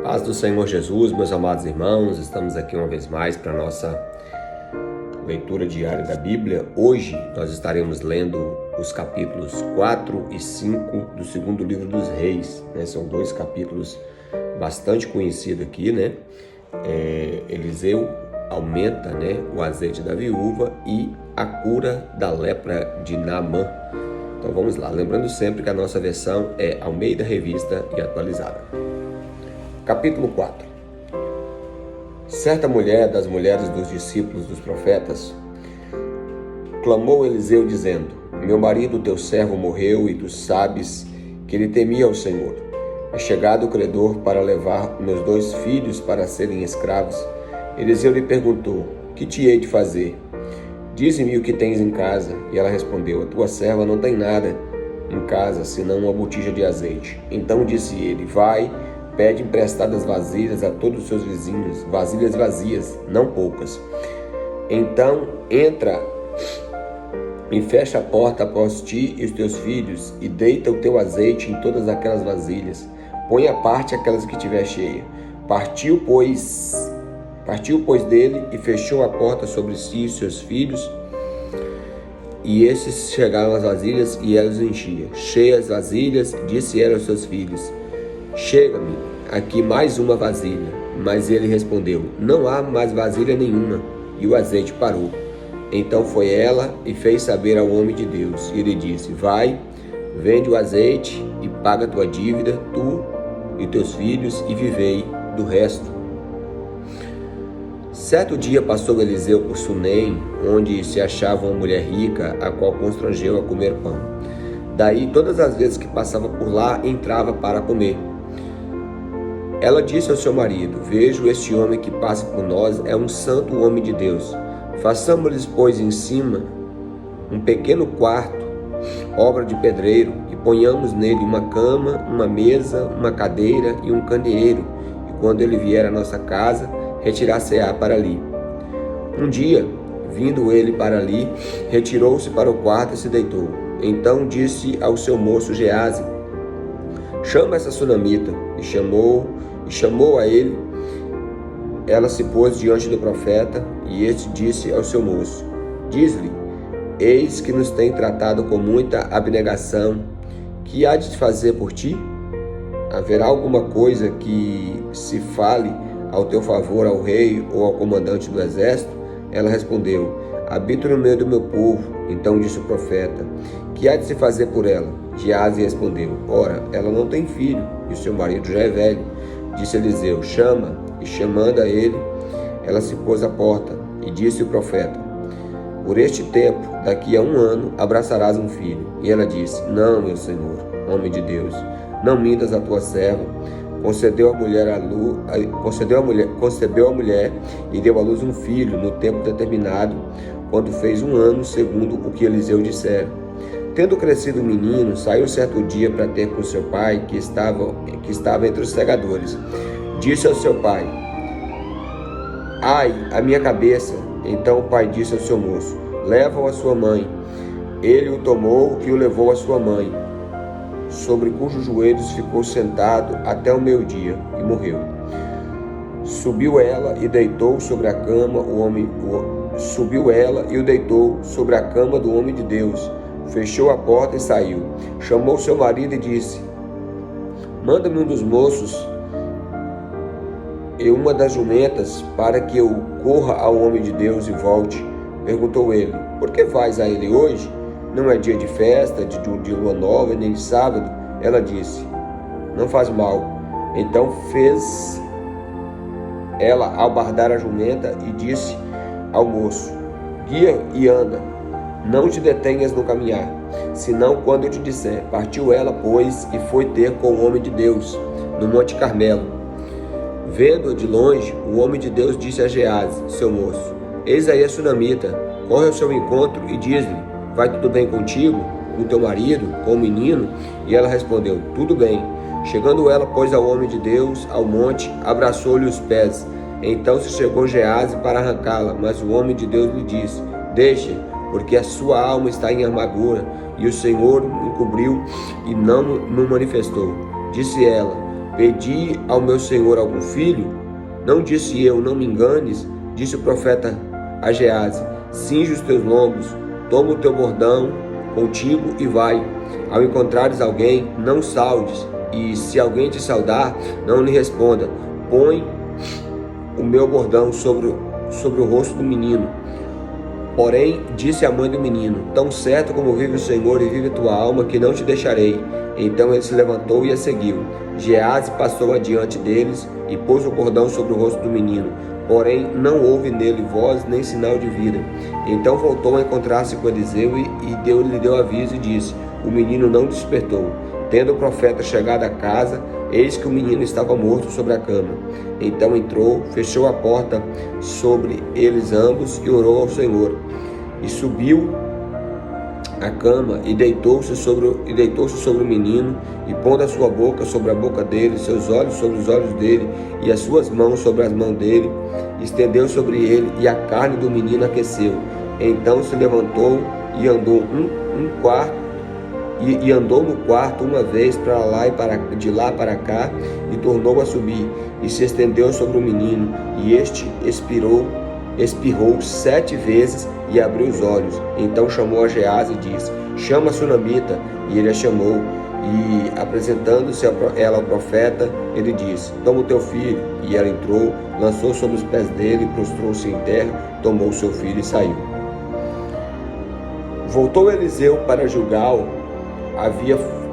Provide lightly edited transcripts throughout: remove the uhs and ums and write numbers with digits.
Paz do Senhor Jesus, meus amados irmãos, estamos aqui uma vez mais para a nossa leitura diária da Bíblia. Hoje nós estaremos lendo os capítulos 4 e 5 do segundo livro dos Reis, São dois capítulos bastante conhecidos aqui, Eliseu aumenta, o azeite da viúva e a cura da lepra de Naamã. Então vamos lá, lembrando sempre que a nossa versão é Almeida Revista e Atualizada. Capítulo 4. Certa mulher das mulheres dos discípulos dos profetas clamou Eliseu dizendo: Meu marido, teu servo, morreu e tu sabes que ele temia ao Senhor. É chegado o credor para levar meus 2 filhos para serem escravos. Eliseu lhe perguntou: Que te hei de fazer? Dize-me o que tens em casa. E ela respondeu: A tua serva não tem nada em casa, senão uma botija de azeite. Então disse ele: Vai, pede emprestadas vasilhas a todos os seus vizinhos, vasilhas vazias, não poucas. Então entra e fecha a porta após ti e os teus filhos, e deita o teu azeite em todas aquelas vasilhas. Põe à parte aquelas que tiver cheia. Partiu, pois, dele e fechou a porta sobre si e seus filhos, e estes chegaram às vasilhas e elas enchia. Cheias vasilhas, disse ela aos seus filhos: Chega-me aqui mais uma vasilha. Mas ele respondeu: Não há mais vasilha nenhuma. E o azeite parou. Então foi ela e fez saber ao homem de Deus. E ele disse: Vai, vende o azeite e paga tua dívida, tu e teus filhos, e vivei do resto. Certo dia passou Eliseu por Sunem, onde se achava uma mulher rica, a qual constrangeu a comer pão. Daí, todas as vezes que passava por lá, entrava para comer. Ela disse ao seu marido: Vejo este homem que passa por nós, é um santo homem de Deus. Façamos-lhes, pois, em cima um pequeno quarto, obra de pedreiro, e ponhamos nele uma cama, uma mesa, uma cadeira e um candeeiro, e quando ele vier à nossa casa, retirar-se-á para ali. Um dia, vindo ele para ali, retirou-se para o quarto e se deitou. Então disse ao seu moço Geazi: Chama essa sunamita. E chamou a ele. Ela se pôs diante do profeta, e este disse ao seu moço: Diz-lhe: Eis que nos tem tratado com muita abnegação. Que há de fazer por ti? Haverá alguma coisa que se fale ao teu favor ao rei ou ao comandante do exército? Ela respondeu: Habito no meio do meu povo. Então disse o profeta: Que há de se fazer por ela? Geazi respondeu: Ora, ela não tem filho, e o seu marido já é velho. Disse Eliseu: Chama. E chamando a ele, ela se pôs à porta. E disse o profeta: Por este tempo, daqui a 1 ano, abraçarás um filho. E ela disse: Não, meu senhor, homem de Deus, não mintas a tua serva. Concebeu a mulher e deu à luz um filho no tempo determinado, quando fez 1 ano, segundo o que Eliseu dissera. Tendo crescido o menino, saiu certo dia para ter com seu pai, que estava entre os segadores. Disse ao seu pai: Ai, a minha cabeça! Então o pai disse ao seu moço: Leva-o à sua mãe. Ele o tomou e o levou à sua mãe, sobre cujos joelhos ficou sentado até o meio-dia, e morreu. Subiu ela e o deitou sobre a cama do homem de Deus. Fechou a porta e saiu. Chamou seu marido e disse: Manda-me um dos moços e uma das jumentas, para que eu corra ao homem de Deus e volte. Perguntou ele: Por que vais a ele hoje? Não é dia de festa, de lua nova, nem de sábado. Ela disse: Não faz mal. Então fez ela albardar a jumenta e disse ao moço: Guia e anda, não te detenhas no caminhar, senão quando eu te disser. Partiu ela, pois, e foi ter com o homem de Deus, no Monte Carmelo. Vendo-a de longe, o homem de Deus disse a Geazi, seu moço: Eis aí a sunamita, corre ao seu encontro e diz-lhe: Vai tudo bem contigo, com teu marido, com o menino? E ela respondeu: Tudo bem. Chegando ela, pois, ao homem de Deus, ao monte, abraçou-lhe os pés. Então se chegou Geazi para arrancá-la, mas o homem de Deus lhe disse: Deixe, porque a sua alma está em amargura, e o Senhor encobriu e não me manifestou. Disse ela: Pedi ao meu senhor algum filho? Não disse eu, não me enganes. Disse o profeta a Geazi: cinge os teus lombos, toma o teu bordão contigo e vai. Ao encontrares alguém, não saudes, e se alguém te saudar, não lhe responda. Põe o meu bordão sobre o rosto do menino. Porém, disse a mãe do menino: tão certo como vive o Senhor e vive a tua alma, que não te deixarei. Então ele se levantou e a seguiu. Geazi passou adiante deles e pôs o bordão sobre o rosto do menino. Porém, não houve nele voz nem sinal de vida. Então voltou a encontrar-se com Eliseu e lhe deu aviso e disse: o menino não despertou. Tendo o profeta chegado à casa, eis que o menino estava morto sobre a cama. Então entrou, fechou a porta sobre eles ambos e orou ao Senhor. E subiu a cama e deitou-se sobre o menino, e pondo a sua boca sobre a boca dele, seus olhos sobre os olhos dele, e as suas mãos sobre as mãos dele, estendeu sobre ele, e a carne do menino aqueceu. Então se levantou e andou andou no quarto uma vez para lá e de lá para cá, e tornou a subir, e se estendeu sobre o menino, e este espirrou 7 vezes e abriu os olhos. Então chamou a Geazi e disse: chama a sunamita. E ele a chamou, e apresentando-se ela ao profeta, ele disse: toma o teu filho. E ela entrou, lançou sobre os pés dele, prostrou-se em terra, tomou o seu filho e saiu. Voltou Eliseu para Gilgal.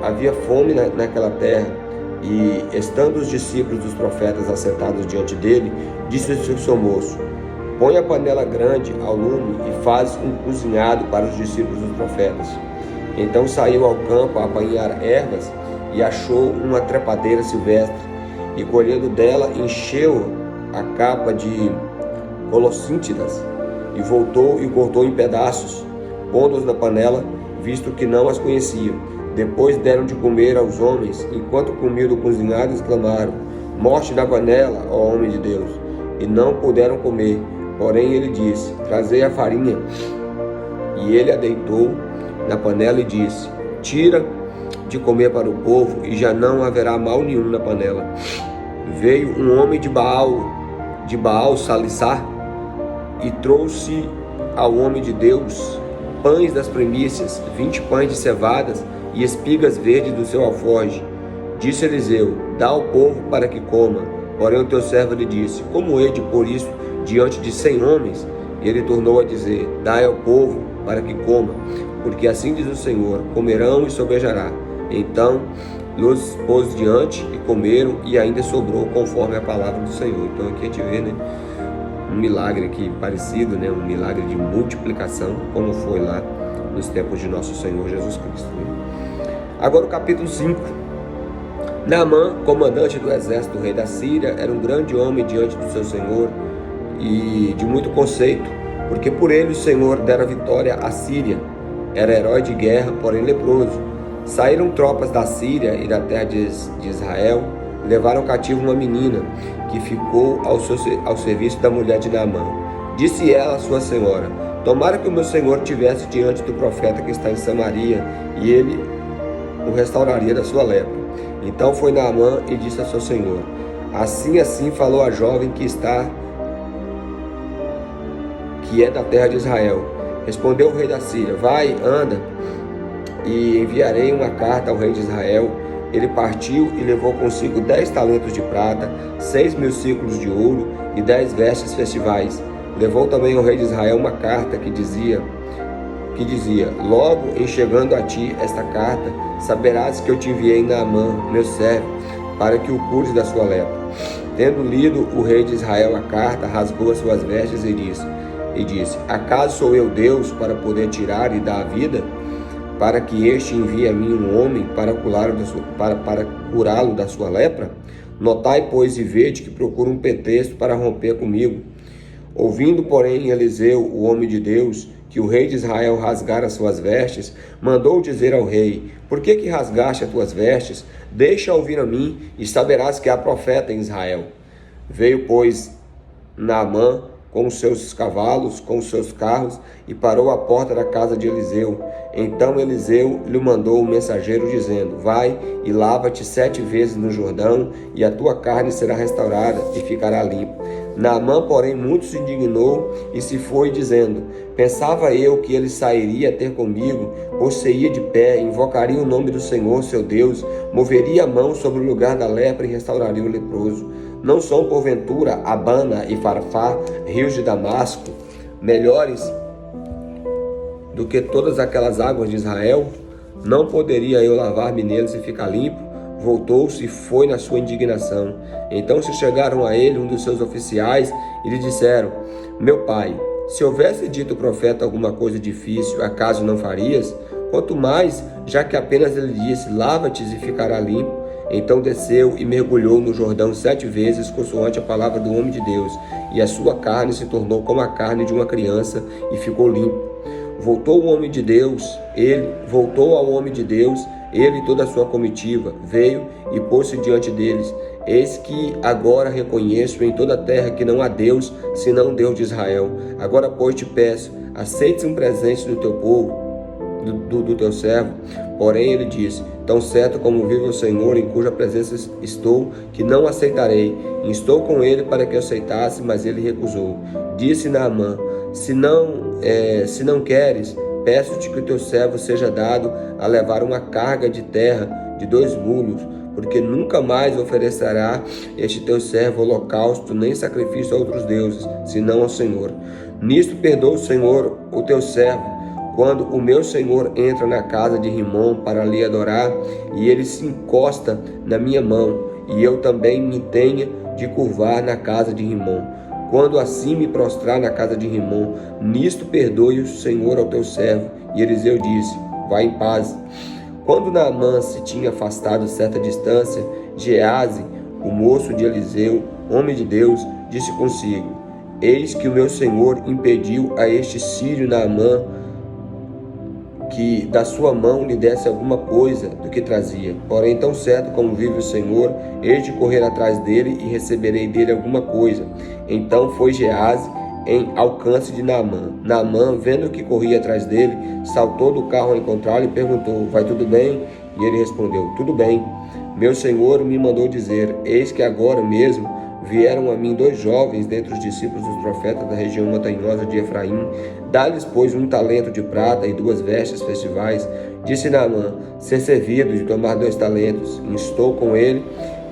Havia fome naquela terra, e estando os discípulos dos profetas assentados diante dele, disse-lhe o seu moço: põe a panela grande ao lume e faz um cozinhado para os discípulos dos profetas. Então saiu ao campo a apanhar ervas e achou uma trepadeira silvestre, e colhendo dela encheu a capa de colossíntidas, e voltou e cortou em pedaços, pondo-os na panela, visto que não as conheciam. Depois deram de comer aos homens. Enquanto comiam do cozinhado, exclamaram: morte na panela, ó homem de Deus! E não puderam comer. Porém ele disse: trazei a farinha. E ele a deitou na panela e disse: tira de comer para o povo, e já não haverá mal nenhum na panela. Veio um homem de Baal Salissá, e trouxe ao homem de Deus pães das primícias, 20 pães de cevadas e espigas verdes do seu alforje. Disse Eliseu: dá ao povo para que coma. Porém o teu servo lhe disse: como hei de pôr isso diante de 100 homens? E ele tornou a dizer: dai ao povo para que coma, porque assim diz o Senhor: comerão e sobejará. Então los pôs diante e comeram, e ainda sobrou conforme a palavra do Senhor. Então aqui a gente vê, um milagre aqui parecido, um milagre de multiplicação, como foi lá nos tempos de nosso Senhor Jesus Cristo. Agora o capítulo 5. Naamã, comandante do exército do rei da Síria, era um grande homem diante do seu Senhor e de muito conceito, porque por ele o Senhor dera vitória à Síria. Era herói de guerra, porém leproso. Saíram tropas da Síria e da terra de Israel, levaram cativo uma menina, que ficou ao serviço da mulher de Naamã. Disse ela à sua senhora: tomara que o meu senhor tivesse diante do profeta que está em Samaria, e ele o restauraria da sua lepra. Então foi Naamã e disse a seu senhor: assim falou a jovem que é da terra de Israel. Respondeu o rei da Síria: vai, anda, e enviarei uma carta ao rei de Israel. Ele partiu e levou consigo 10 talentos de prata, 6.000 ciclos de ouro e 10 vestes festivais. Levou também ao rei de Israel uma carta que dizia: logo em chegando a ti esta carta, saberás que eu te enviei Naamã, meu servo, para que o cures da sua lepra. Tendo lido o rei de Israel a carta, rasgou as suas vestes e disse: acaso sou eu Deus para poder tirar e dar a vida? Para que este envie a mim um homem para curá-lo da sua lepra? Notai, pois, e vede que procura um pretexto para romper comigo. Ouvindo, porém, Eliseu, o homem de Deus, que o rei de Israel rasgara as suas vestes, mandou dizer ao rei: por que rasgaste as tuas vestes? Deixa ouvir a mim, e saberás que há profeta em Israel. Veio, pois, Naamã com os seus cavalos, com os seus carros, e parou à porta da casa de Eliseu. Então Eliseu lhe mandou um mensageiro dizendo: vai e lava-te 7 vezes no Jordão, e a tua carne será restaurada e ficará limpa. Naamã, porém, muito se indignou e se foi, dizendo: pensava eu que ele sairia ter comigo, ou se ia de pé, invocaria o nome do Senhor seu Deus, moveria a mão sobre o lugar da lepra e restauraria o leproso. Não são porventura Abana e Farfá, rios de Damasco, melhores do que todas aquelas águas de Israel? Não poderia eu lavar-me neles e ficar limpo? Voltou-se e foi na sua indignação. Então se chegaram a ele um dos seus oficiais e lhe disseram: meu pai, se houvesse dito o profeta alguma coisa difícil, acaso não farias? Quanto mais, já que apenas ele disse: lava-te e ficará limpo. Então desceu e mergulhou no Jordão 7 vezes, consoante a palavra do homem de Deus, e a sua carne se tornou como a carne de uma criança e ficou limpo. Voltou ao homem de Deus, ele e toda a sua comitiva, veio e pôs-se diante deles. Eis que agora reconheço em toda a terra que não há Deus, senão Deus de Israel. Agora, pois, te peço, aceites um presente do teu povo, do teu servo. Porém ele disse: tão certo como vive o Senhor, em cuja presença estou, que não aceitarei. Instou com ele para que aceitasse, mas ele recusou. Disse Naamã: se não queres, peço-te que o teu servo seja dado a levar uma carga de terra de 2 mulos, porque nunca mais oferecerá este teu servo holocausto nem sacrifício a outros deuses, senão ao Senhor. Nisto perdoa o Senhor o teu servo, quando o meu senhor entra na casa de Rimom para lhe adorar, e ele se encosta na minha mão, e eu também me tenha de curvar na casa de Rimom. Quando assim me prostrar na casa de Rimom, nisto perdoe o Senhor ao teu servo. E Eliseu disse: vai em paz. Quando Naamã se tinha afastado certa distância, Geazi, o moço de Eliseu, homem de Deus, disse consigo: eis que o meu senhor impediu a este sírio Naamã que da sua mão lhe desse alguma coisa do que trazia. Porém, tão certo como vive o Senhor, hei de correr atrás dele e receberei dele alguma coisa. Então foi Geazi em alcance de Naamã. Naamã, vendo que corria atrás dele, saltou do carro ao encontrá-lo e perguntou: vai tudo bem? E ele respondeu: tudo bem. Meu senhor me mandou dizer: eis que agora mesmo vieram a mim 2 jovens dentre os discípulos dos profetas da região montanhosa de Efraim. Dá-lhes, pois, 1 talento de prata e 2 vestes festivais. Disse Naamã: ser servido de tomar 2 talentos. Instou com ele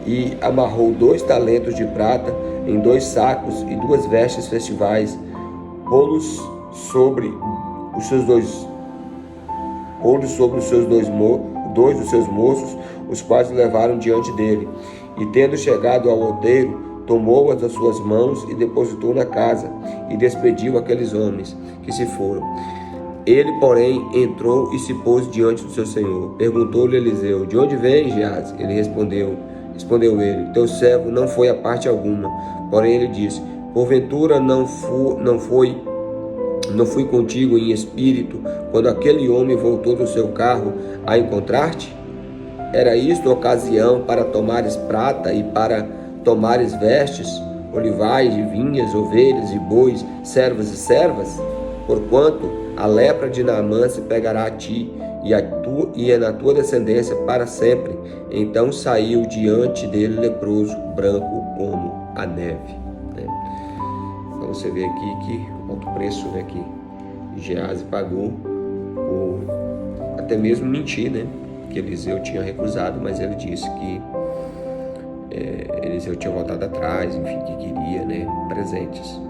e amarrou 2 talentos de prata em 2 sacos e 2 vestes festivais. Pô-los sobre os seus dois dos seus moços, os quais o levaram diante dele. E tendo chegado ao outeiro, tomou-as das suas mãos e depositou na casa, e despediu aqueles homens que se foram. Ele, porém, entrou e se pôs diante do seu senhor. Perguntou-lhe Eliseu: de onde vem, Geazi? Ele respondeu ele: teu servo não foi a parte alguma. Porém ele disse: porventura não fui contigo em espírito quando aquele homem voltou do seu carro a encontrar-te? Era isto ocasião para tomares prata e para tomares vestes, olivais e vinhas, ovelhas e bois, servos e servas? Porquanto a lepra de Naamã se pegará a ti, e é na tua descendência para sempre. Então saiu diante dele leproso, branco como a neve. Então você vê aqui que alto preço, que Geazi pagou por até mesmo mentir, que Eliseu tinha recusado, mas ele disse que Eliseu tinha voltado atrás, enfim, que queria, presentes.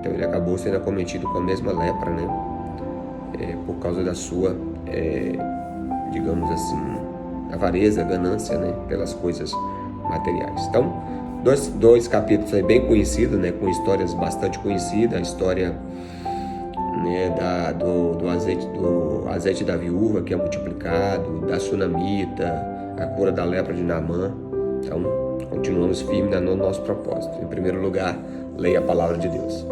Então ele acabou sendo acometido com a mesma lepra, por causa da sua, digamos assim, avareza, ganância, pelas coisas materiais. Então, dois capítulos aí bem conhecidos, com histórias bastante conhecidas, a história do azeite da viúva que é multiplicado, da sunamita, a cura da lepra de Naamã. Então, continuamos firmes no nosso propósito. Em primeiro lugar, leia a palavra de Deus.